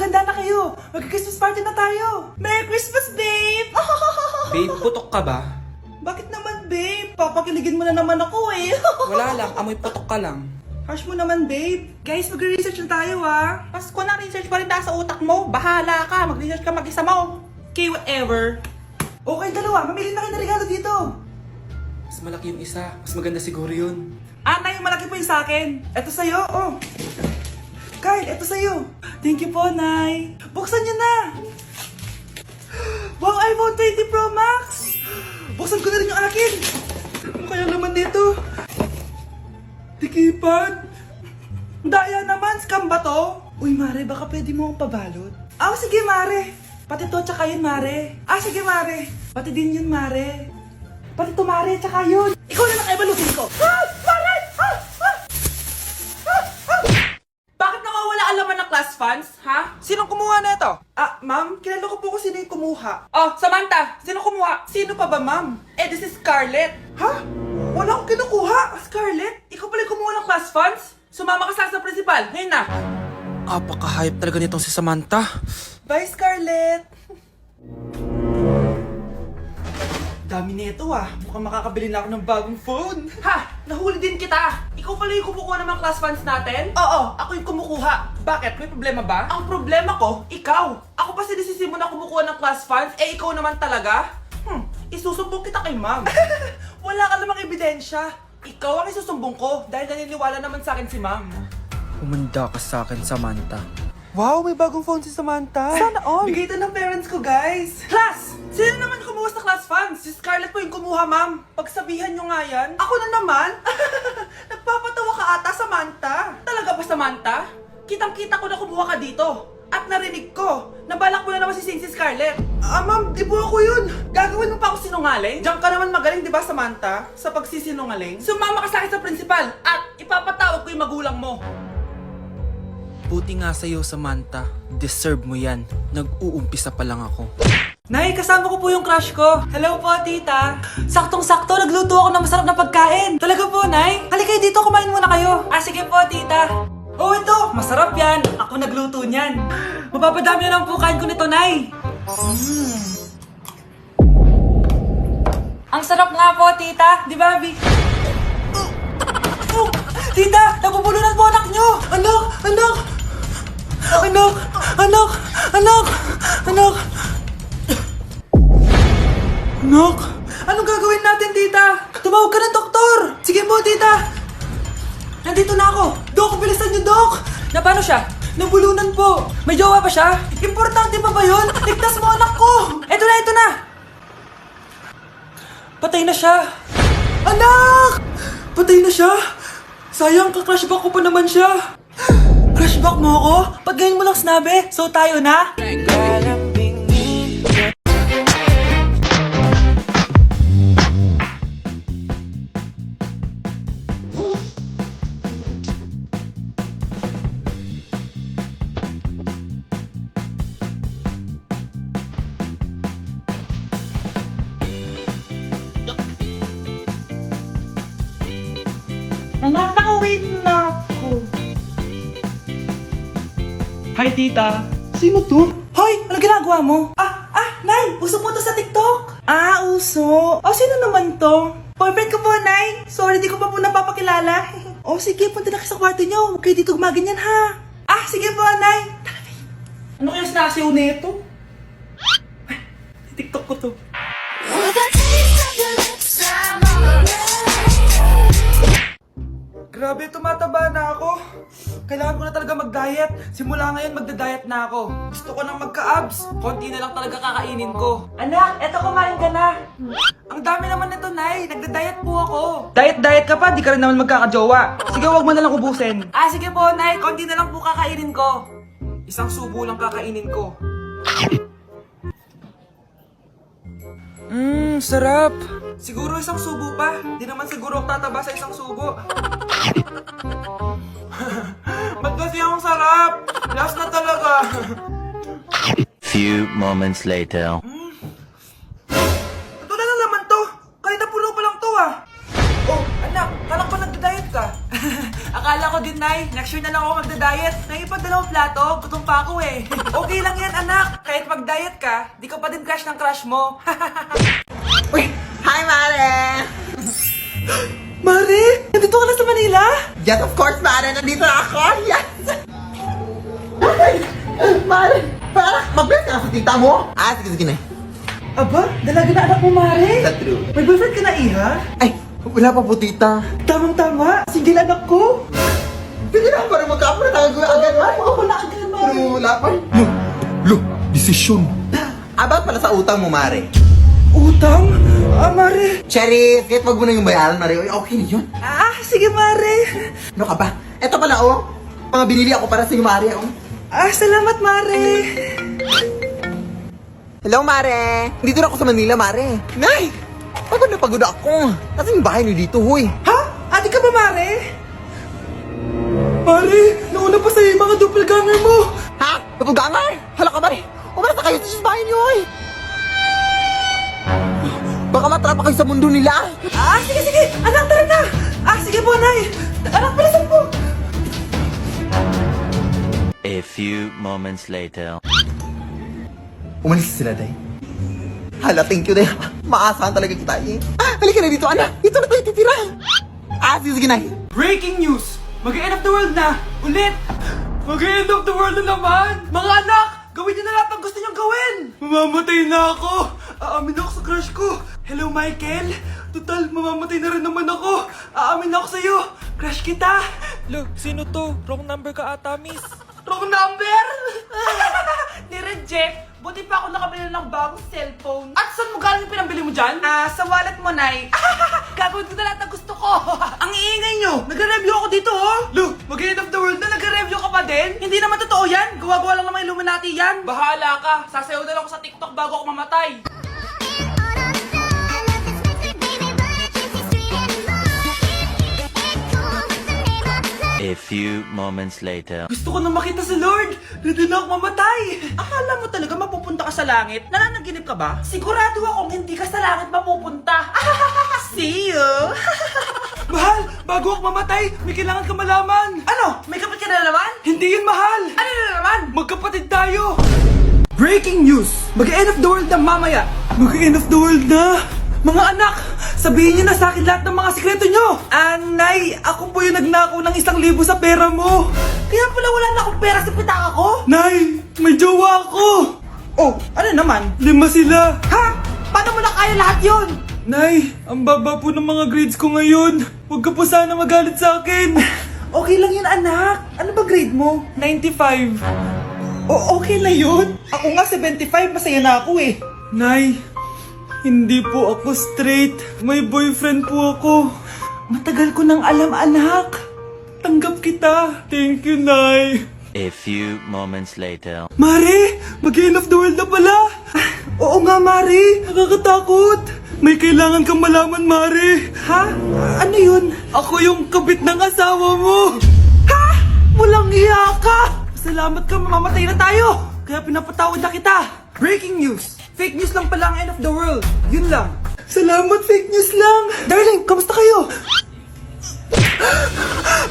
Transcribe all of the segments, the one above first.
maganda na kayo. Mag-Christmas party na tayo. Merry Christmas, babe! Babe, putok ka ba? Bakit naman, babe? Papakiligin mo na naman ako eh. Wala lang, amoy putok ka lang. Harsh mo naman, babe. Guys, mag-research na tayo, ah. Pasko na, research pa rin nasa utak mo. Bahala ka, mag-research ka mag-isa mo. Okay, whatever. Okay, dalawa. Mamili na kayo ng regalo dito. Mas malaki yung isa, mas maganda siguro yun. Nay, malaki po yung sa akin. Ito sa'yo, oh. Kyle, ito sa'yo. Thank you po, Nay. Buksan niyo na. Wow, iPhone 20 Pro Max. Buksan ko na rin yung akin. Ano kaya naman dito? Tikipad. Daya naman, scam ba to? Uy, Mare, baka pwede mo akong pabalot. Sige, Mare. Pati to, tsaka yun, Mare. Sige, Mare. Pati din yun, Mare. Pati to, Mare, tsaka yun. Ikaw na nakaibalutin ko. Mare! Bakit nakawala ang laman ng class funds, ha? Sinong kumuha na ito? Ma'am, kilala ko po kung sino yung kumuha. Oh, Samantha, sino kumuha? Sino pa ba, ma'am? This is Scarlett. Ha? Wala akong kinukuha. Scarlett, ikaw pala yung kumuha ng class funds? Sumama ka sa principal, ngayon na. Apaka-hype talaga nitong si Samantha. Bye, Scarlett. Dami nito Mukhang makakabili na ako ng bagong phone. Ha! Nahuli din kita! Ikaw pala yung kumukuha ng mga class funds natin? Oo, ako yung kumukuha. Bakit? May problema ba? Ang problema ko, ikaw! Ako pa sinisisi mo na kumukuha ng class funds, ikaw naman talaga? Isusumbong kita kay ma'am. Wala ka namang ebidensya. Ikaw ang isusumbong ko dahil naniniwala naman sa akin si ma'am. Humanda ka sa akin, Samantha. Wow, may bagong phone si Samantha. Sana all! Bigay ito ng parents ko, guys. Class! Sino naman kumuha sa class funds? Si Scarlett po yung kumuha, ma'am. Pagsabihan nyo nga yan. Ako na naman? Nagpapatawa ka ata, Samantha. Talaga ba, Samantha? Kitang-kita ko na kumuha ka dito. At narinig ko, nabalak mo na naman si Scarlett. Ma'am, di po ako yun. Gagawin mo pa ako sinungaling? Diyan ka naman magaling, di ba, Samantha? Sa pagsisinungaling? Sumama ka sa akin sa principal at ipapatawag ko yung magulang mo. Buti nga sa'yo, Samantha. Deserve mo yan. Nag-uumpisa pa lang ako. Nay, kasama ko po yung crush ko. Hello po, tita. Saktong-sakto, nagluto ako ng masarap na pagkain. Talaga po, Nay? Halika dito, kumain muna kayo. Sige po, tita. Oh, ito, masarap yan. Ako nagluto niyan. Mapapadami na lang po kain ko nito, Nay. Ang sarap nga po, tita. Di ba, Bi? Tita, nabubulunan po anak nyo. Anak! Anak! Anak! Anak! Anak! Anak! Anak! Anong gagawin natin, tita? Tumawag ka ng doktor! Sige po, tita! Nandito na ako! Dok, bilisan niyo, Dok! Na paano siya? Nabulunan po! May jowa pa siya? Importante pa ba yun? Ligtas mo anak ko! Eto na, ito na! Patay na siya! Anak! Patay na siya! Sayang, ka-crushback ko pa naman siya! Crushback mo ako? Pag ganyan mo lang sinabi, so tayo na? Nakakawin na ako. Hi, tita. Sino to? Hoy, ano ginagawa mo? Nay, uso po to sa TikTok. Uso. Sino naman to? Boyfriend ko po, Nay. Sorry, di ko pa po napapakilala. Sige, punta na kayo sa kwarto nyo. Huwag kayo dito gumaganyan, ha? Sige po, Nay. Ano kaya sinasiyaw nito? TikTok ko to. Grabe, tumataba na ako. Kailangan ko na talaga mag-diet. Simula ngayon, magda-diet na ako. Gusto ko nang magka-abs. Konti na lang talaga kakainin ko. Anak, eto kumain ka na. Ang dami naman nito, Nay. Nagda-diet po ako. Diet ka pa, di ka rin naman magkakajowa. Sige, wag mo na lang ubusin. Sige po, Nay. Konti na lang po kakainin ko. Isang subo lang kakainin ko. Sarap. Siguro isang subo pa. Di naman siguro ako tataba sa isang subo. Ba't kasi ang sarap? Last na talaga. Few moments later. Ito na naman to. Kanina puno pa lang to, Anak, kala ko ba nagda-diet ka? Akala ko din, Nay. Next Next year na lang ako magda-diet. Nangipag-dalawang plato, gutom pa ako eh. Okay lang yan, anak. Kahit mag-diet ka, di ka pa din crush ng crush mo. Uy! Hi, Mare! Mare, nandito ka na sa Manila? Yes, of course, Mare! Nandito na ako! Yes! Mare! Para, mabilis ka na sa tita mo! Ah, sige na. Aba, dalaga na anak mo, Mare. That's true. May boyfriend ka na, Iha? Ay, wala pa po, tita. Tamang-tama, single anak ko. Sige na, para magkapra tayo agad, Mare. Oo, wala agad, Mare. Pero wala pa. Lo, desisyon. About pala sa utang mo, Mare. Utang? Ah, Mare. Cherry, kahit wag mo na yung bayaran, Mare. Uy, okay na yun. Ah, sige, Mare. Ano ka ba? Eto pala, oh. Mga binili ako para sa iyo, Mare, oh. Ah, salamat, Mare. Hello, Mare! Dito na ako sa Manila, Mare. Nay! Pagod na pagod ako. Kasi yung bahay niyo dito, huy. Ha? Ate ka ba, Mare? Mare, nauna pa sa'yo yung mga doppelganger mo. Ha? Napugangar? Hala ka, Mare! Umalas na kayo sa bahay niyo, huy! Baka matrapa kayo sa mundo nila. Ah, sige. Anak, tara na. Ah, sige po, Nay. Anak, palasan po. A few moments later. Umalis sila, Day. Hala, thank you, Day. Maasahan talaga kita, eh. Ah, halika na dito, anak. Dito na tayo titira. Ah, sige na. Breaking news! Mag-end of the world na! Ulit! Mag-end of the world na naman! Mga anak! Gawin niyo na lahat ng gusto niyong gawin! Mamamatay na ako! Aamin ako sa crush ko! Hello, Michael! Total, mamamatay na rin naman ako! Aamin ako sa'yo! Crush kita! Lo, sino to? Wrong number ka ata, miss. Wrong number! Ni-reject! Buti pa ako nakabili ng bagong cellphone. At saan mo galing yung pinambili mo dyan? Ah, sa wallet mo, Nay. Gagawin ko na lahat ng gusto ko. Ang iingay nyo! Nag-review ako dito, oh! Lu, mag-end of the world na nag-review ka pa din? Hindi naman totoo yan! Gawa-gawa lang naman Illuminati yan! Bahala ka! Sasayaw na lang ako sa TikTok bago ako mamatay! A few moments later. Gusto ko na makita si Lord! Ready na ako mamatay! Akala mo talaga mapupunta ka sa langit? Nananaginip ka ba? Sigurado akong hindi ka sa langit mapupunta! See you! Mahal! Bago ako mamatay, may kailangan ka malaman! Ano? May kapit ka na naman? Hindi yun, mahal! Ano na naman? Magkapatid tayo! Breaking news! Mag-end of the world na mamaya! Mag-end of the world na! Mga anak! Sabihin niyo na sa akin lahat ng mga sikreto niyo! Nay, ako po yung nagnakaw ng 1,000 sa pera mo! Kaya pala wala na akong pera sa pitaka ko? Nay, may jowa ako! Oh, ano naman? 5 sila! Ha? Paano mo na kaya lahat yon? Nay, ang baba po ng mga grades ko ngayon. Huwag ka po sana magalit sa akin. Okay lang yun, anak. Ano ba grade mo? 95. Okay na yun. Ako nga 75, masaya na ako eh. Nay, hindi po ako straight. May boyfriend po ako. Matagal ko nang alam, anak. Tanggap kita. Thank you, Nay. A few moments later. Mare, mag-end of the world na pala. Oo nga, Mare. Nakakatakot. May kailangan kang malaman, Mare. Ha? Ano yun? Ako yung kabit ng asawa mo. Ha? Walang iya ka. Salamat ka, mamamatay na tayo. Kaya pinapatawad na kita. Breaking news. Fake news lang pala ang end of the world. Yun lang. Salamat, fake news lang. Darling, kamusta kayo?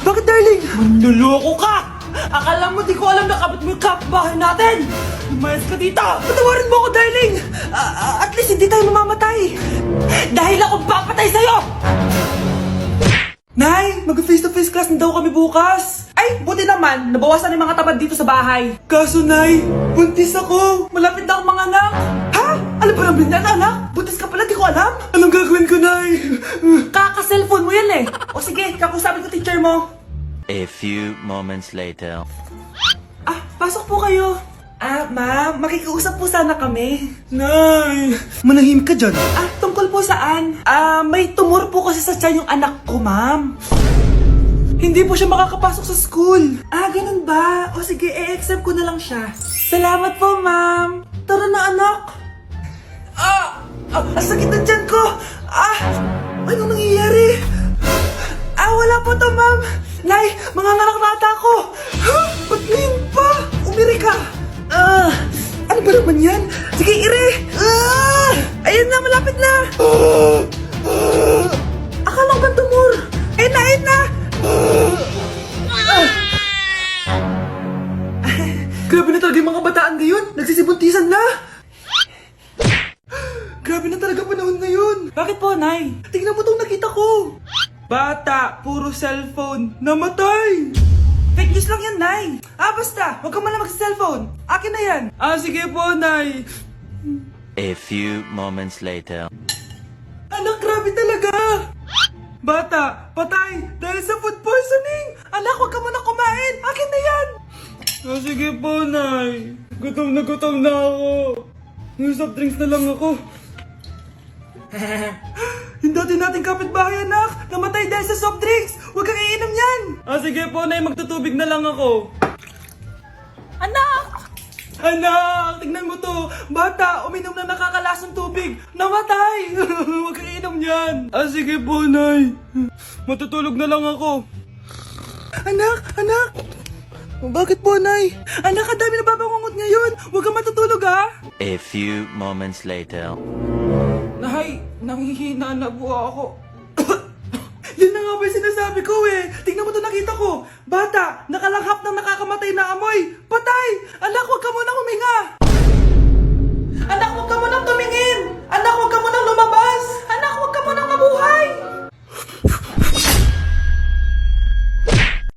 Bakit, darling? Manluloko ka! Akala mo di ko alam na kapit mo yung kapbahay natin! Lumayas ka dito! Patawarin mo ako, darling! At least hindi tayo mamamatay! Dahil akong papatay sa'yo! Nay, mag-face-to-face class na daw kami bukas! Ay, buti naman! Nabawasan yung mga tamad dito sa bahay! Kaso, Nay, buntis ako! Malapit na akong mga anak! Ha? Alam ba namin yan, anak? Buntis ka pala, di ko alam! Anong gagawin ko, Nay? Kaka-cellphone mo yan eh! O sige, kakusapin ko teacher mo! A few moments later. Ah, pasok po kayo. Ah, ma'am, makikiusap po sana kami. Nay, manahimik ka dyan. Ah, tungkol po saan? Ah, may tumor po kasi sa tiyan yung anak ko, ma'am. Hindi po siya makakapasok sa school. Ah, ganun ba? O sige, i-accept ko na lang siya. Salamat po, ma'am. Tara na, anak. Ang sakit ng tiyan ko. Anong nangyayari? Wala po to, ma'am. Nay, manganganak na ata ako. Ba't ngayon pa? Umiri ka. Ano ba naman yan? Sige, ire. Ayun na, malapit na. Akala ko ba tumor? Ayun na, ayun na. Grabe na talaga yung mga bataan ngayon. Nagsisibuntisan na. Grabe na talaga panahon ngayon. Bakit po, Nay? Tingnan mo tong nakita ko. Bata, puro cellphone, namatay. Fake news lang yan, Nay. Basta, huwag ka man lang mag-cellphone. Akin na yan. Sige po, Nay. A few moments later. Anak, grabe talaga. Bata, patay dahil sa food poisoning. Anak, huwag ka muna kumain. Akin na yan. Sige po, Nay. Gutom na ako. Yung soft drinks na lang ako. Yung dati nating kapitbahay, anak. Namatay dahil sa soft drinks. Huwag kang iinom yan. Sige po, Nay. Magtutubig na lang ako. Anak! Anak, tignan mo to. Bata, uminom na nakakalasang tubig. Namatay. Huwag kang iinom yan. Sige po, Nay. Matutulog na lang ako. Anak! Bakit po, Nay? Anak, ang dami na babangungot ngayon. Huwag kang matutulog, ha? A few moments later. Nay, nanghihina na po ako. Yan na nga ba yung sinasabi ko eh. Tingnan mo to nakita ko. Bata, nakalanghap ng nakakamatay na amoy. Patay! Anak, huwag ka munang huminga. Anak, huwag ka munang